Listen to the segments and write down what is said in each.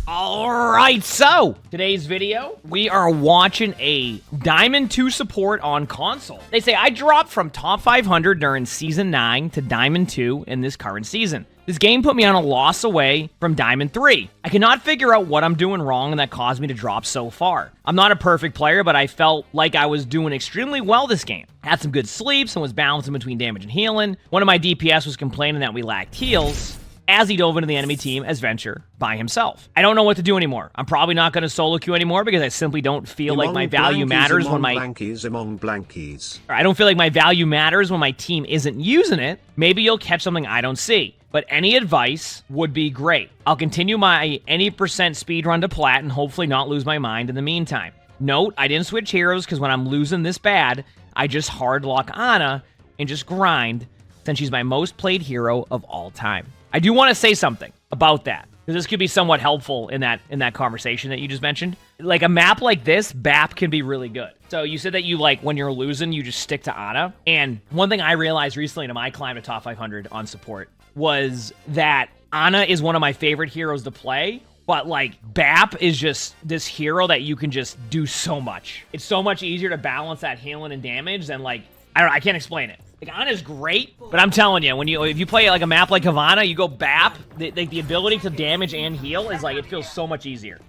Alright, so today's video, we are watching a Diamond 2 support on console. They say I dropped from top 500 during Season 9 to Diamond 2 in this current season. This game put me on a loss away from Diamond 3. I cannot figure out what I'm doing wrong and that caused me to drop so far. I'm not a perfect player, but I felt like I was doing extremely well this game. I had some good sleeps and was balancing between damage and healing. One of my DPS was complaining that we lacked heals, as he dove into the enemy team as Venture by himself. I don't know what to do anymore. I'm probably not going to solo queue anymore because I simply don't feel like my value matters when my... I don't feel like my value matters when my team isn't using it. Maybe you'll catch something I don't see. But any advice would be great. I'll continue my any percent speed run to plat and hopefully not lose my mind in the meantime. Note, I didn't switch heroes because when I'm losing this bad, I just hard lock Ana and just grind since she's my most played hero of all time. I do want to say something about that, because this could be somewhat helpful in that conversation that you just mentioned. Like a map like this, BAP can be really good. So you said that you like when you're losing, you just stick to Ana. And one thing I realized recently in my climb to top 500 on support was that Ana is one of my favorite heroes to play. But like BAP is just this hero that you can just do so much. It's so much easier to balance that healing and damage than like, I don't know, I can't explain it. Like, Ana's great, but I'm telling you, if you play like a map like Havana, you go BAP, the ability to damage and heal is like, it feels so much easier.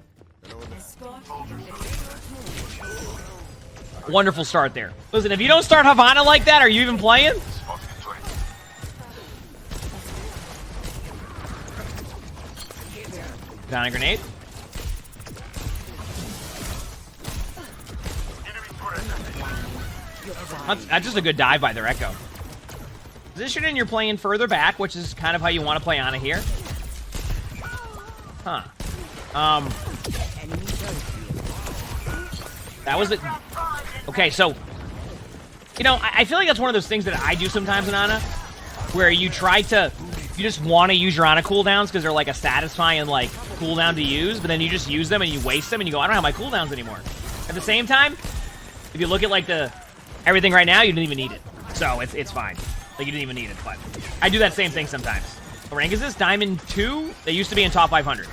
Wonderful start there. Listen, if you don't start Havana like that, are you even playing? Down a grenade. That's just a good dive by their Echo. Positioning, you're playing further back, which is kind of how you want to play Ana here. Huh. That was it. Okay, so, you know, I feel like that's one of those things that I do sometimes in Ana, where you just want to use your Ana cooldowns because they're like a satisfying like cooldown to use, but then you just use them and you waste them and you go, I don't have my cooldowns anymore. At the same time, if you look at like everything right now, you didn't even need it. So it's fine. Like, you didn't even need it, but I do that same thing sometimes. What rank is this? Diamond 2? They used to be in top 500.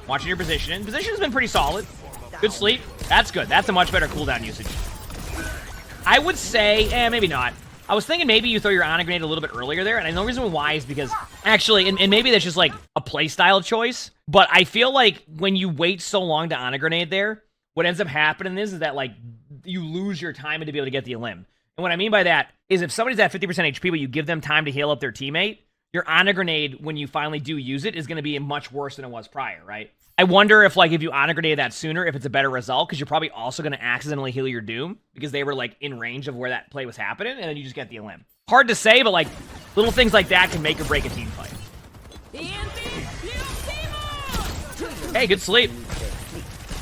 Watching your position. Position's been pretty solid. Good sleep. That's good. That's a much better cooldown usage. I would say, maybe not. I was thinking maybe you throw your Ana grenade a little bit earlier there, and the reason why is because, actually, and maybe that's just like a playstyle choice, but I feel like when you wait so long to Ana grenade there, what ends up happening is that, like, you lose your time to be able to get the elim. And what I mean by that is if somebody's at 50% HP, but you give them time to heal up their teammate, your Ana grenade, when you finally do use it, is going to be much worse than it was prior, right? I wonder if, like, if you Ana grenade that sooner, if it's a better result, because you're probably also going to accidentally heal your Doom, because they were, like, in range of where that play was happening, and then you just get the elim. Hard to say, but, like, little things like that can make or break a team fight. Hey, good sleep.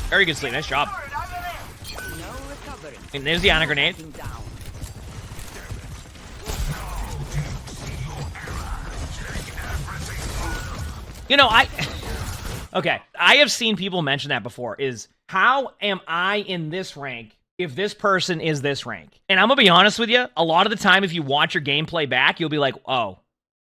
Very good sleep. Nice job. And there's the Ana grenade. You know, okay, I have seen people mention that before, is how am I in this rank if this person is this rank? And I'm gonna be honest with you, a lot of the time if you watch your gameplay back, you'll be like, oh,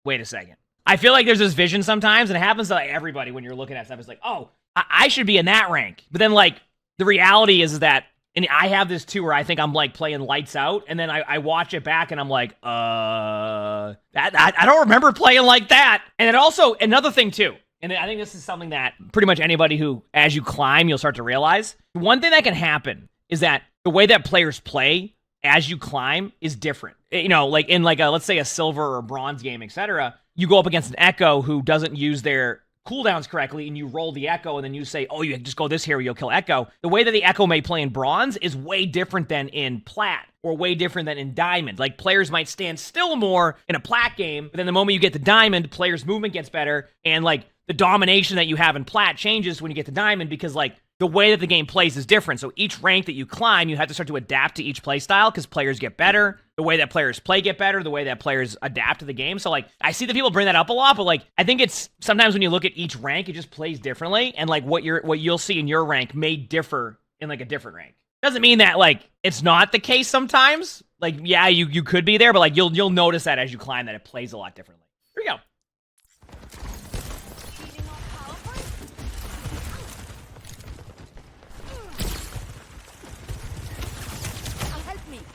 wait a second. I feel like there's this vision sometimes, and it happens to like everybody when you're looking at stuff. It's like, oh, I should be in that rank. But then like, the reality is that, and I have this too, where I think I'm like playing lights out, and then I watch it back and I'm like, I don't remember playing like that. And then also, another thing too, and I think this is something that pretty much anybody who, as you climb, you'll start to realize. One thing that can happen is that the way that players play as you climb is different. You know, like in like let's say a silver or bronze game, etc., you go up against an Echo who doesn't use their cooldowns correctly, and you roll the Echo, and then you say, oh, you just go this hero, you'll kill Echo. The way that the Echo may play in bronze is way different than in plat, or way different than in diamond. Like, players might stand still more in a plat game, but then the moment you get to diamond, players' movement gets better, and like, the domination that you have in plat changes when you get to diamond, because like, the way that the game plays is different. So each rank that you climb, you have to start to adapt to each play style, because players get better. The way that players play get better. The way that players adapt to the game. So, like, I see that people bring that up a lot, but, like, I think it's sometimes when you look at each rank, it just plays differently. And, like, what you'll see in your rank may differ in, like, a different rank. Doesn't mean that, like, it's not the case sometimes. Like, yeah, you could be there, but, like, you'll notice that as you climb that it plays a lot differently. Here we go.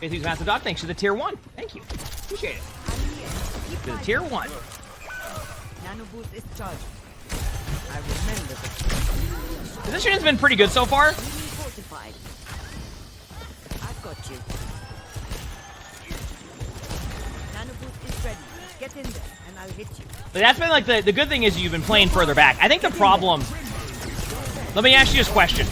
Basically, Massive Dog, thanks for the tier 1. Thank you. Appreciate it. To the tier 1. Nano boost is charged. I remember this. Position has been pretty good so far. Fortified. I've got you. Nano boost is ready. Get in there and I'll hit you. But that's been like the good thing is you've been playing further back. I think the problem. Let me ask you this question.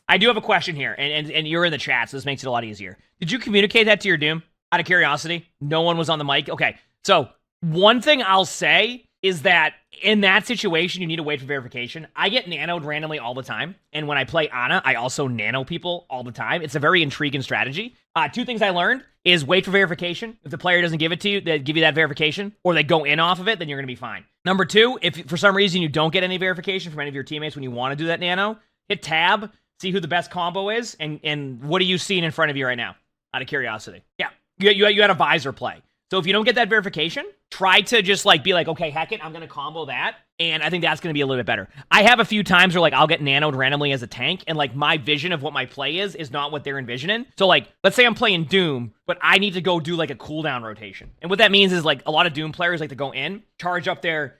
I do have a question here, and you're in the chat, so this makes it a lot easier. Did you communicate that to your Doom? Out of curiosity? No one was on the mic? Okay, so one thing I'll say is that in that situation, you need to wait for verification. I get nanoed randomly all the time, and when I play Ana, I also nano people all the time. It's a very intriguing strategy. 2 things I learned is wait for verification. If the player doesn't give it to you, they give you that verification, or they go in off of it, then you're going to be fine. Number 2, if for some reason you don't get any verification from any of your teammates when you want to do that nano, hit tab, see who the best combo is, and what are you seeing in front of you right now? Out of curiosity. Yeah, you had a visor play. So if you don't get that verification, try to just like be like, okay, heck it, I'm going to combo that. And I think that's going to be a little bit better. I have a few times where like I'll get nanoed randomly as a tank, and like my vision of what my play is not what they're envisioning. So like, let's say I'm playing Doom, but I need to go do like a cooldown rotation. And what that means is like a lot of Doom players like to go in, charge up their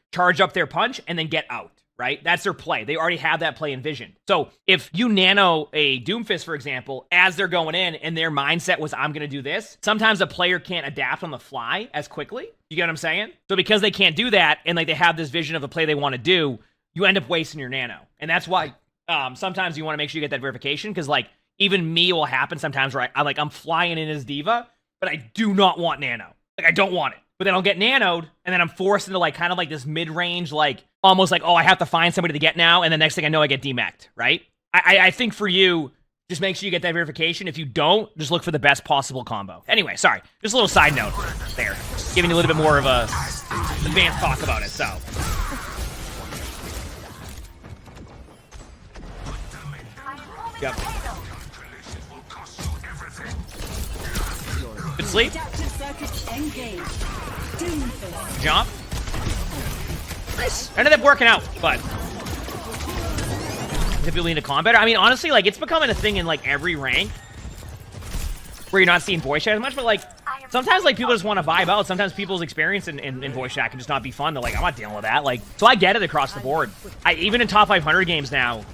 punch, and then get out. Right? That's their play. They already have that play envisioned. So if you nano a Doomfist, for example, as they're going in and their mindset was, I'm going to do this, sometimes a player can't adapt on the fly as quickly. You get what I'm saying? So because they can't do that and like they have this vision of the play they want to do, you end up wasting your nano. And that's why sometimes you want to make sure you get that verification, because like even me will happen sometimes where I'm flying in as Diva, but I do not want nano. Like I don't want it. But then I'll get nanoed, and then I'm forced into like kind of like this mid-range, like almost like, oh, I have to find somebody to get now, and the next thing I know, I get demeched, right? I think for you, just make sure you get that verification. If you don't, just look for the best possible combo. Anyway, sorry, just a little side note there, giving you a little bit more of a advanced talk about it. So, yep. Good sleep. Jump. Nice. Ended up working out, but typically in a combat. I mean, honestly, like it's becoming a thing in like every rank where you're not seeing voice chat as much, but like sometimes like people just want to vibe out. Sometimes people's experience in voice chat can just not be fun. They're like, I'm not dealing with that. Like, so I get it across the board. Even in top 500 games now,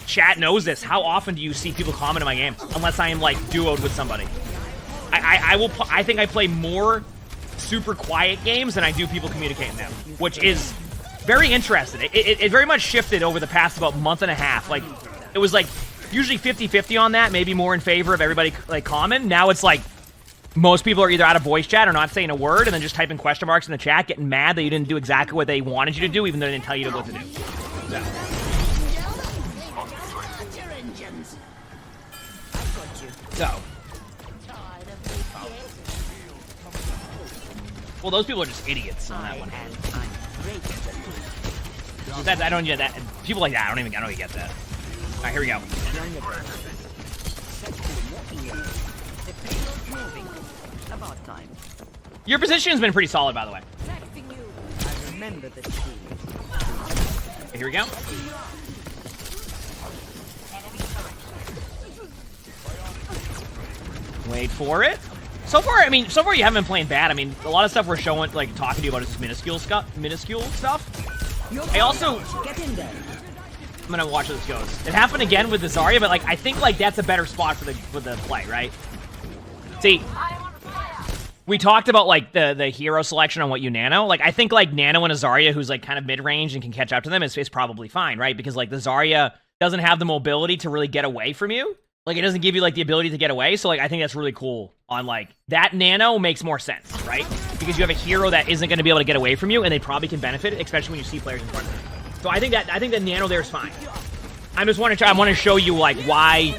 chat knows this. How often do you see people comment in my game? Unless I am like duoed with somebody. I think I play more super quiet games than I do people communicating them, which is very interesting. It very much shifted over the past about month and a half. Like, it was like usually 50-50 on that, maybe more in favor of everybody like common. Now it's like most people are either out of voice chat or not saying a word and then just typing question marks in the chat, getting mad that you didn't do exactly what they wanted you to do, even though they didn't tell you what to do. So. Well, those people are just idiots on that one. I don't get that. People like that, I don't even get that. All right, here we go. Your position has been pretty solid, by the way. Okay, here we go. Wait for it. So far you haven't been playing bad. I mean, a lot of stuff we're showing, like, talking to you about is just minuscule stuff. I also... I'm gonna watch how this goes. It happened again with the Zarya, but, like, I think, like, that's a better spot for the play, right? See, we talked about, like, the hero selection on what you nano. Like, I think, like, nano and a Zarya who's, like, kind of mid-range and can catch up to them is probably fine, right? Because, like, the Zarya doesn't have the mobility to really get away from you. Like, it doesn't give you, like, the ability to get away, so, like, I think that's really cool on, like, that nano makes more sense, right? Because you have a hero that isn't going to be able to get away from you, and they probably can benefit, especially when you see players in front of you. So I think that nano there is fine. I want to show you, like, why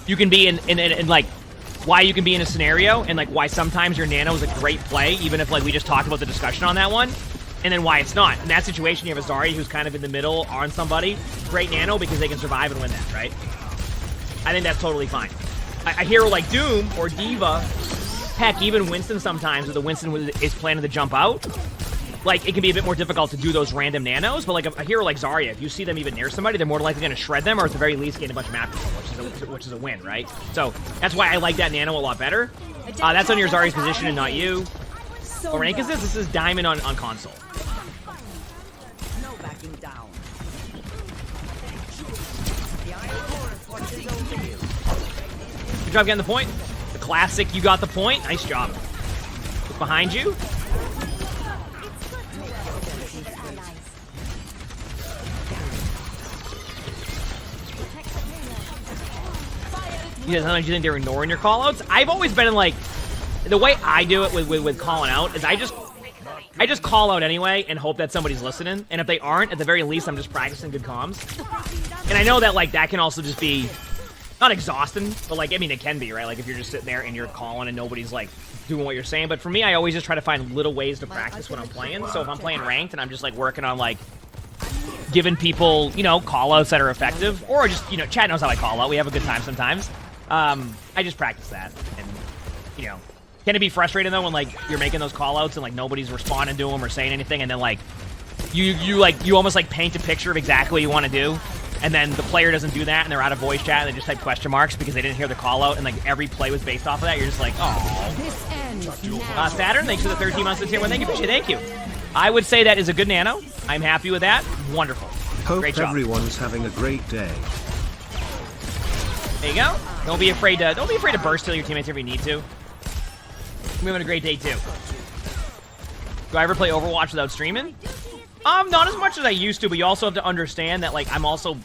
you can be in like, why you can be in a scenario, and, like, why sometimes your nano is a great play, even if, like, we just talked about the discussion on that one, and then why it's not. In that situation, you have a Zarya who's kind of in the middle on somebody. Great nano because they can survive and win that, right? I think that's totally fine. A hero like Doom or Diva, heck, even Winston sometimes, where the Winston is planning to jump out, like, it can be a bit more difficult to do those random nanos, but like a hero like Zarya, if you see them even near somebody, they're more likely going to shred them, or at the very least gain a bunch of map control, which is a win, right? So that's why I like that nano a lot better. That's on your Zarya's position and not you. What rank is this? This is Diamond on console. No backing down. Good job getting the point. The classic, you got the point. Nice job. Look behind you. Sometimes you think they're ignoring your callouts. I've always been in like, the way I do it with calling out is I just call out anyway and hope that somebody's listening. And if they aren't, at the very least, I'm just practicing good comms. And I know that like that can also just be not exhausting, but like, I mean, it can be, right? Like if you're just sitting there and you're calling and nobody's like doing what you're saying. But for me, I always just try to find little ways to practice when I'm playing. So if I'm playing ranked and I'm just like working on like giving people, you know, call outs that are effective, or just, you know, Chad knows how I call out. We have a good time sometimes. I just practice that, and, you know, can it be frustrating, though, when, like, you're making those call-outs and, like, nobody's responding to them or saying anything, and then, like, you almost, like, paint a picture of exactly what you want to do, and then the player doesn't do that, and they're out of voice chat, and they just type question marks because they didn't hear the call-out, and, like, every play was based off of that. You're just like, oh. Saturn, thanks for the 13 months of tier 1. Thank you, appreciate it. Thank you. I would say that is a good nano. I'm happy with that. Wonderful. Hope great job. Everyone's having a great day. There you go. Don't be afraid to burst till your teammates if you need to. I'm having a great day too. Do I ever play Overwatch without streaming? Not as much as I used to, but you also have to understand that like I'm also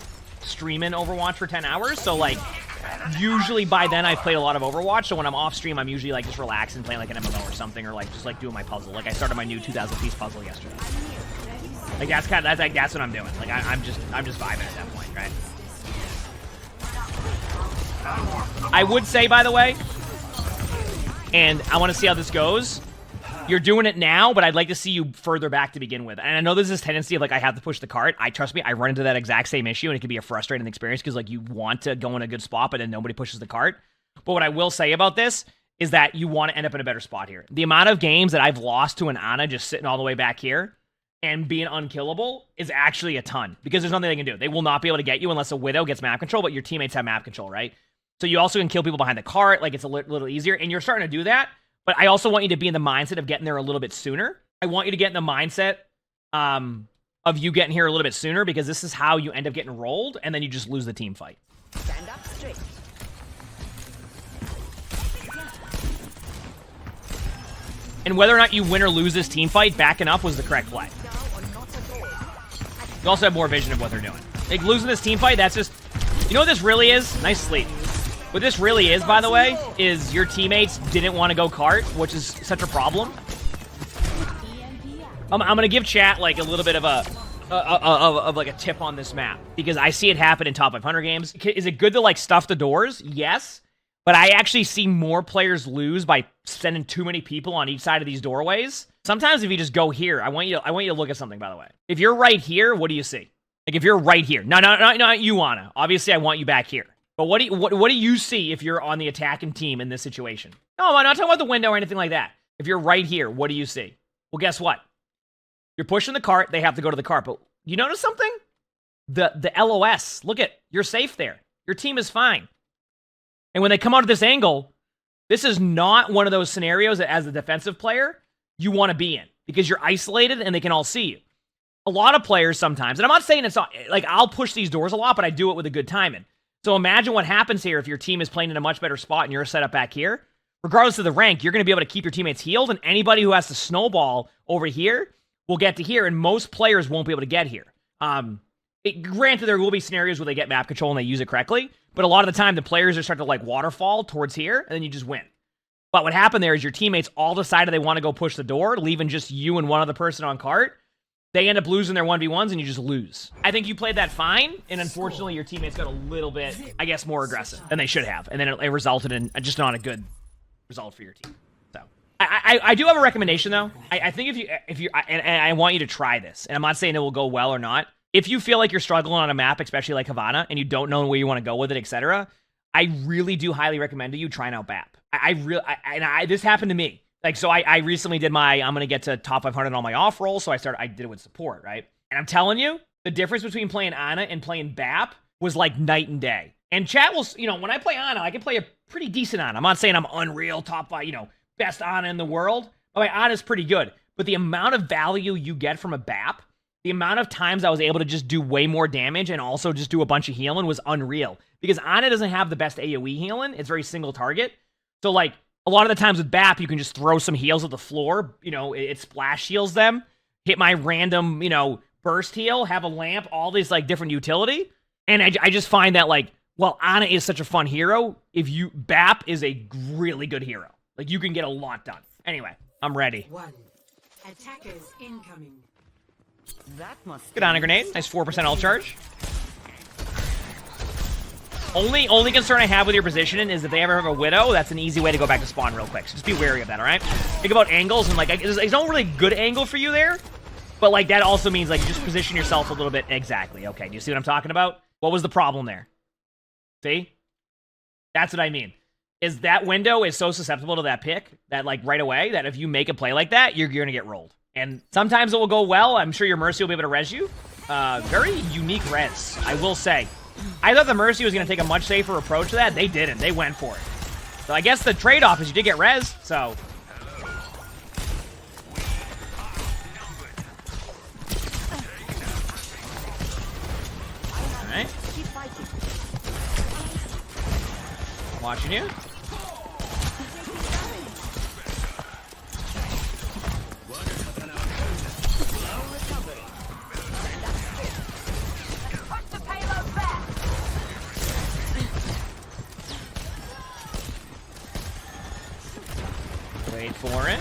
streaming Overwatch for 10 hours, so like usually by then I've played a lot of Overwatch, so when I'm off stream I'm usually like just relaxing, playing like an MMO or something, or like just like doing my puzzle. Like I started my new 2,000 piece puzzle yesterday. Like that's what I'm doing. Like I'm just vibing at that point, right? I would say, by the way, and I want to see how this goes, you're doing it now, but I'd like to see you further back to begin with. And I know there's this tendency of, like, I have to push the cart. Trust me, I run into that exact same issue, and it can be a frustrating experience because, like, you want to go in a good spot, but then nobody pushes the cart. But what I will say about this is that you want to end up in a better spot here. The amount of games that I've lost to an Ana just sitting all the way back here and being unkillable is actually a ton, because there's nothing they can do. They will not be able to get you unless a Widow gets map control, but your teammates have map control, right? So you also can kill people behind the cart, like it's a little easier, and you're starting to do that, but I also want you to be in the mindset of getting there a little bit sooner. I want you to get in the mindset of you getting here a little bit sooner, because this is how you end up getting rolled, and then you just lose the team fight. Stand up straight. And whether or not you win or lose this team fight, backing up was the correct play. You also have more vision of what they're doing. Like, losing this team fight, that's just... You know what this really is? Nice sleep. What this really is, by the way, is your teammates didn't want to go cart, which is such a problem. I'm going to give chat, like, a little bit of a tip on this map, because I see it happen in top 500 games. Is it good to, like, stuff the doors? Yes. But I actually see more players lose by sending too many people on each side of these doorways. Sometimes if you just go here, I want you to look at something, by the way. If you're right here, what do you see? Like, if you're right here. No, not you, Ana. Obviously, I want you back here. But what do you see if you're on the attacking team in this situation? No, I'm not talking about the window or anything like that. If you're right here, what do you see? Well, guess what? You're pushing the cart. They have to go to the cart. But you notice something? The LOS. Look at, you're safe there. Your team is fine. And when they come out of this angle, this is not one of those scenarios that, as a defensive player, you want to be in, because you're isolated and they can all see you. A lot of players sometimes, and I'm not saying it's not, like, I'll push these doors a lot, but I do it with a good timing. So imagine what happens here if your team is playing in a much better spot and you're set up back here. Regardless of the rank, you're going to be able to keep your teammates healed, and anybody who has to snowball over here will get to here, and most players won't be able to get here. Granted, there will be scenarios where they get map control and they use it correctly, but a lot of the time, the players are starting to, like, waterfall towards here, and then you just win. But what happened there is your teammates all decided they want to go push the door, leaving just you and one other person on cart. They end up losing their 1v1s, and you just lose. I think you played that fine, and unfortunately, your teammates got a little bit, I guess, more aggressive than they should have, and then it resulted in just not a good result for your team. So, I do have a recommendation, though. I think if you and I want you to try this, and I'm not saying it will go well or not. If you feel like you're struggling on a map, especially like Havana, and you don't know where you want to go with it, etc., I really do highly recommend to you trying out BAP. This happened to me. Like, so I recently did my, I'm going to get to top 500 on my off roll, so I did it with support, right? And I'm telling you, the difference between playing Ana and playing BAP was like night and day. And chat will, you know, when I play Ana, I can play a pretty decent Ana. I'm not saying I'm unreal, top 5, you know, best Ana in the world. But my Ana's pretty good. But the amount of value you get from a BAP, the amount of times I was able to just do way more damage and also just do a bunch of healing was unreal. Because Ana doesn't have the best AoE healing. It's very single target. So, like, a lot of the times with BAP, you can just throw some heals at the floor. You know, it splash heals them. Hit my random, you know, burst heal. Have a lamp. All these, like, different utility. And I just find that, like, while Ana is such a fun hero, BAP is a really good hero. Like, you can get a lot done. Anyway, I'm ready. One. Attackers incoming. That must Good Ana grenade. Nice 4% ult charge. Only concern I have with your positioning is if they ever have a Widow, that's an easy way to go back to spawn real quick. So just be wary of that, all right? Think about angles, and, like, there's no really good angle for you there. But, like, that also means, like, just position yourself a little bit. Exactly. Okay, do you see what I'm talking about? What was the problem there? See? That's what I mean. Is that window is so susceptible to that pick that, like, right away, that if you make a play like that, you're going to get rolled. And sometimes it will go well. I'm sure your Mercy will be able to res you. Very unique res, I will say. I thought the Mercy was going to take a much safer approach to that. They didn't. They went for it. So I guess the trade-off is you did get res, so... Alright. Watching you. Wait for it.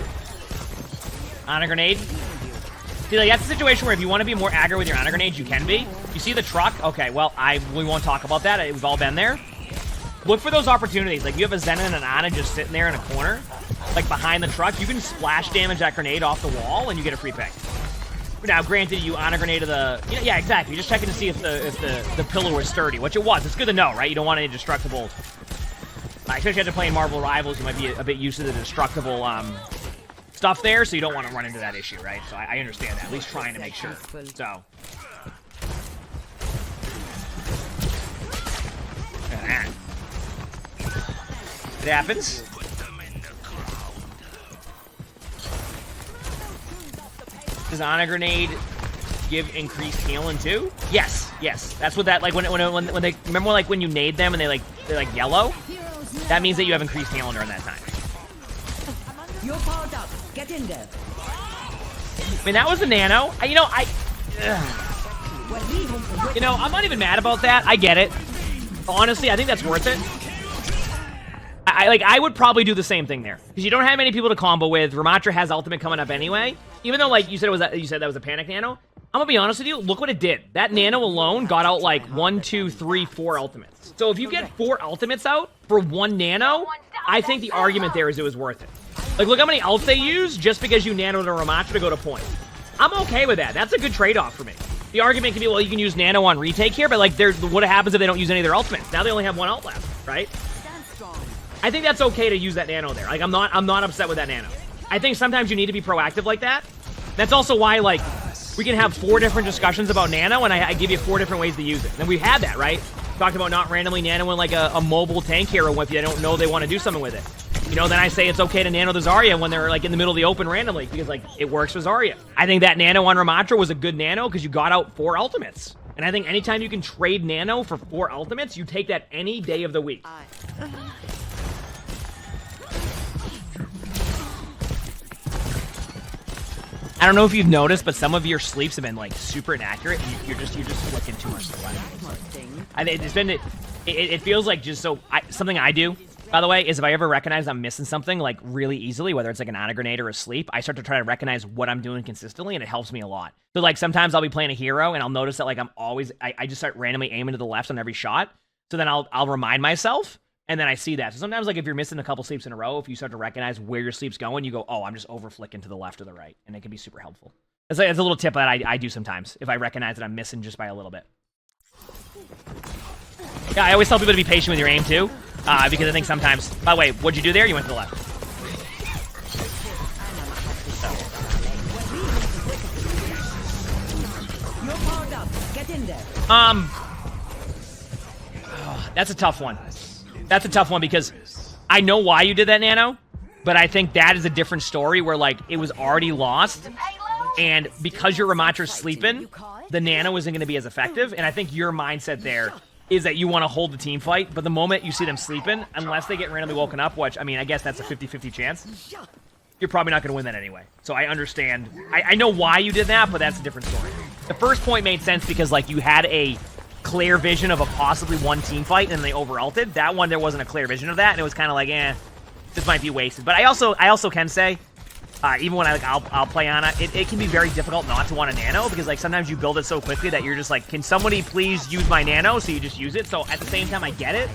Ana grenade. See, like, that's a situation where if you want to be more aggro with your Ana grenades, you can be. You see the truck? Okay, well, we won't talk about that. We've all been there. Look for those opportunities. Like, you have a Zen and an Ana just sitting there in a corner, like, behind the truck. You can splash damage that grenade off the wall, and you get a free pick. Now, granted, you Ana grenade to the... Yeah, exactly. You're just checking to see if the pillar was sturdy, which it was. It's good to know, right? You don't want any destructible... especially after playing Marvel Rivals, you might be a bit used to the destructible stuff there, so you don't want to run into that issue, right? So I understand that. At least trying to make sure. So... Look at that. It happens. Does Ana grenade give increased healing too? Yes, yes. That's what that, like, when they remember, like, when you nade them and they're like yellow. That means that you have increased healing during that time. You're powered up. Get in there. I mean, that was a nano. I'm not even mad about that. I get it. Honestly, I think that's worth it. I would probably do the same thing there because you don't have many people to combo with. Ramatra has ultimate coming up anyway. Even though, like, you said that was a panic nano. I'm gonna be honest with you. Look what it did. That nano alone got out like 1, 2, 3, 4 ultimates. So if you get 4 ultimates out for 1 nano, I think the argument there is it was worth it. Like, look how many ults they use just because you nanoed a Ramatra to go to point. I'm okay with that. That's a good trade-off for me. The argument can be, well, you can use nano on retake here, but, like, what happens if they don't use any of their ultimates? Now they only have 1 ult left, right? I think that's okay to use that nano there. Like, I'm not upset with that nano. I think sometimes you need to be proactive like that. That's also why, like, we can have 4 different discussions about nano, and I give you 4 different ways to use it. And we had that, right? Talked about not randomly nanoing, like, a mobile tank hero if you don't know they want to do something with it. You know, then I say it's okay to nano the Zarya when they're, like, in the middle of the open randomly, because, like, it works with Zarya. I think that nano on Ramatra was a good nano because you got out 4 ultimates. And I think anytime you can trade nano for 4 ultimates, you take that any day of the week. I don't know if you've noticed, but some of your sleeps have been, like, super inaccurate. And you're just flicking too much to the left. It feels like just so... something I do, by the way, is if I ever recognize I'm missing something, like, really easily, whether it's like an Ana grenade or a sleep, I start to try to recognize what I'm doing consistently, and it helps me a lot. So, like, sometimes I'll be playing a hero, and I'll notice that, like, I'm always... I just start randomly aiming to the left on every shot. So then I'll remind myself, and then I see that. So sometimes, like, if you're missing a couple sleeps in a row, if you start to recognize where your sleep's going, you go, oh, I'm just over flicking to the left or the right. And it can be super helpful. It's a little tip that I do sometimes, if I recognize that I'm missing just by a little bit. Yeah, I always tell people to be patient with your aim, too. Because I think sometimes... By the way, what'd you do there? You went to the left. Get in there. That's a tough one. That's a tough one because I know why you did that, Nano, but I think that is a different story where, like, it was already lost, and because your Ramatra's sleeping, the Nano isn't going to be as effective, and I think your mindset there is that you want to hold the team fight, but the moment you see them sleeping, unless they get randomly woken up, which, I mean, I guess that's a 50-50 chance, you're probably not going to win that anyway. So I understand. I know why you did that, but that's a different story. The first point made sense because, like, you had a clear vision of a possibly one team fight, and they over-ulted. That one, there wasn't a clear vision of that, and it was kind of like, this might be wasted. But I also can say, even when I'll play Ana, it can be very difficult not to want a Nano, because, like, sometimes you build it so quickly that you're just like, can somebody please use my Nano? So you just use it. So at the same time, I get it.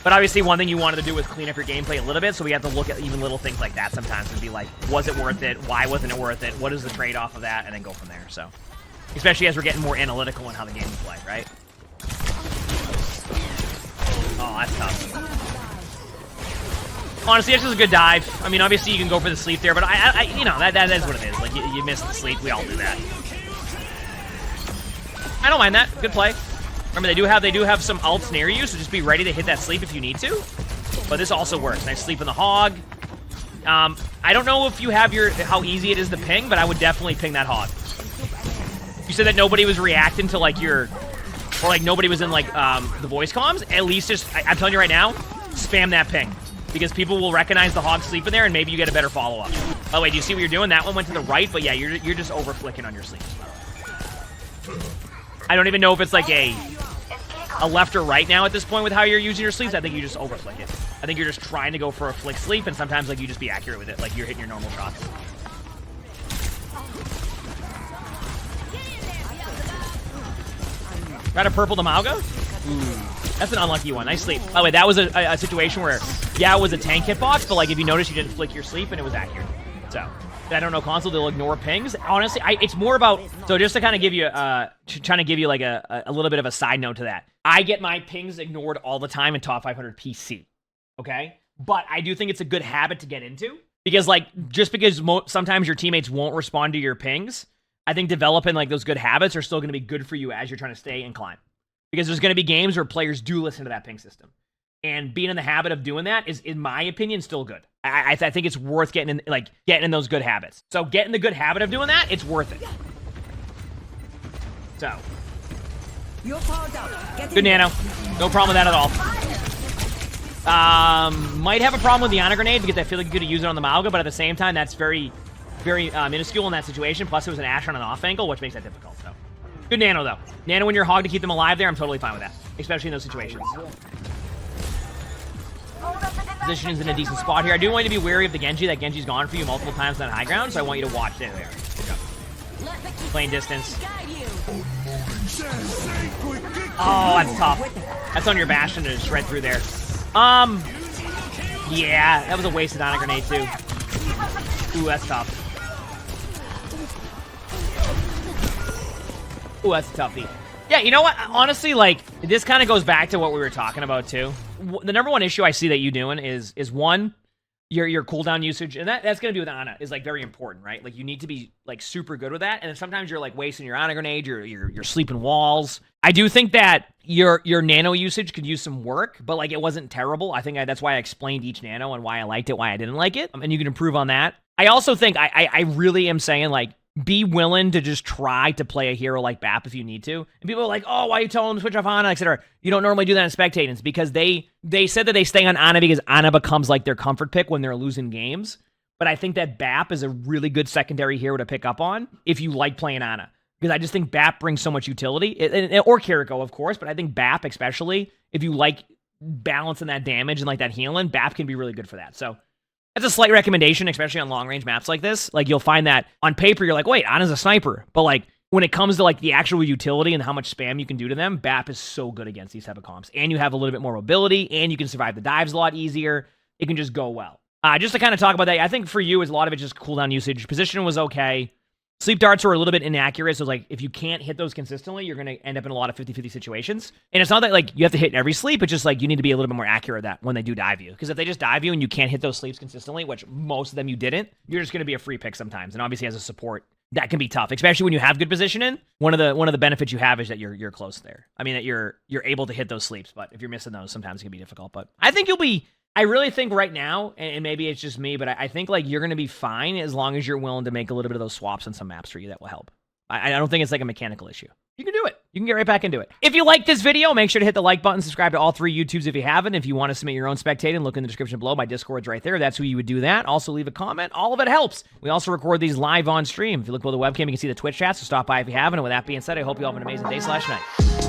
But obviously, one thing you wanted to do was clean up your gameplay a little bit, so we have to look at even little things like that sometimes and be like, was it worth it? Why wasn't it worth it? What is the trade-off of that? And then go from there, so. Especially as we're getting more analytical in how the game is played, right? Oh, that's tough. Honestly, this is a good dive. I mean, obviously, you can go for the sleep there, but you know, that is what it is. Like, you miss the sleep. We all do that. I don't mind that. Good play. Remember, they do have some ults near you, so just be ready to hit that sleep if you need to. But this also works. Nice sleep in the hog. I don't know if you have how easy it is to ping, but I would definitely ping that hog. You said that nobody was reacting to, like, or like nobody was in, like, the voice comms. At least just, I'm telling you right now, spam that ping, because people will recognize the hog sleeping there, and maybe you get a better follow-up. Oh wait, do you see what you're doing? That one went to the right, but yeah, you're just over flicking on your sleep. I don't even know if it's like a left or right now at this point with how you're using your sleeves. I think you just over flick it. I think you're just trying to go for a flick sleep, and sometimes, like, you just be accurate with it, like you're hitting your normal shots. Got a purple Damauga? Ooh, that's an unlucky one. Nice sleep. By the way, that was a situation where, yeah, it was a tank hitbox, but, like, if you notice, you didn't flick your sleep, and it was accurate. So, I don't know console, they'll ignore pings. Honestly, it's more about, so just to kind of give you, trying to give you, like, a little bit of a side note to that. I get my pings ignored all the time in top 500 PC, okay? But I do think it's a good habit to get into, because, like, just because sometimes your teammates won't respond to your pings, I think developing, like, those good habits are still going to be good for you as you're trying to stay and climb. Because there's going to be games where players do listen to that ping system. And being in the habit of doing that is, in my opinion, still good. I think it's worth getting in those good habits. So get in the good habit of doing that, it's worth it. So. Good Nano. No problem with that at all. Might have a problem with the Ana grenade because I feel like you could have used it on the Mauga, but at the same time, that's very minuscule in that situation. Plus, it was an Ashe on an off angle, which makes that difficult. So, good Nano, though. Nano when you're hog to keep them alive there, I'm totally fine with that. Especially in those situations. Position is in a decent spot here. I do want you to be wary of the Genji. That Genji's gone for you multiple times on high ground, so I want you to watch. There they are. Good job. Playing distance. Oh, that's tough. That's on your Bastion to shred through there. Yeah, that was a wasted Ana grenade, too. Ooh, that's tough. Ooh, that's a toughie. Yeah, you know what? Honestly, like, this kind of goes back to what we were talking about, too. The number one issue I see that you doing is one, your cooldown usage, and that's going to be with Ana, is, like, very important, right? Like, you need to be, like, super good with that, and then sometimes you're, like, wasting your Ana grenade, you're sleeping walls. I do think that your Nano usage could use some work, but, like, it wasn't terrible. I think that's why I explained each Nano and why I liked it, why I didn't like it, and you can improve on that. I also think I really am saying, like, be willing to just try to play a hero like BAP if you need to. And people are like, oh, why are you telling them to switch off Ana, etc. You don't normally do that in Spectating. It's because they said that they stay on Ana because Ana becomes like their comfort pick when they're losing games. But I think that BAP is a really good secondary hero to pick up on if you like playing Ana. Because I just think BAP brings so much utility. Or Kiriko, of course, but I think BAP especially, if you like balancing that damage and like that healing, BAP can be really good for that. So that's a slight recommendation, especially on long-range maps like this. Like, you'll find that on paper, you're like, wait, Ana's a sniper. But, like, when it comes to, like, the actual utility and how much spam you can do to them, BAP is so good against these type of comps. And you have a little bit more mobility, and you can survive the dives a lot easier. It can just go well. Just to kind of talk about that, I think for you, is a lot of it just cooldown usage. Position was okay. Sleep darts were a little bit inaccurate, so, like, if you can't hit those consistently, you're going to end up in a lot of 50-50 situations. And it's not that, like, you have to hit every sleep, it's just, like, you need to be a little bit more accurate at that when they do dive you. Because if they just dive you and you can't hit those sleeps consistently, which most of them you didn't, you're just going to be a free pick sometimes. And obviously, as a support, that can be tough, especially when you have good positioning. One of the benefits you have is that you're close there. I mean, that you're able to hit those sleeps, but if you're missing those, sometimes it can be difficult. But I think you'll be. I really think right now, and maybe it's just me, but I think like you're going to be fine as long as you're willing to make a little bit of those swaps on some maps for you. That will help. I don't think it's like a mechanical issue. You can do it. You can get right back into it. If you like this video, make sure to hit the like button, subscribe to all 3 YouTubes if you haven't. If you want to submit your own spectating, look in the description below. My Discord's right there. That's who you would do that. Also, leave a comment. All of it helps. We also record these live on stream. If you look below the webcam, you can see the Twitch chat, so stop by if you haven't. And with that being said, I hope you all have an amazing day/night.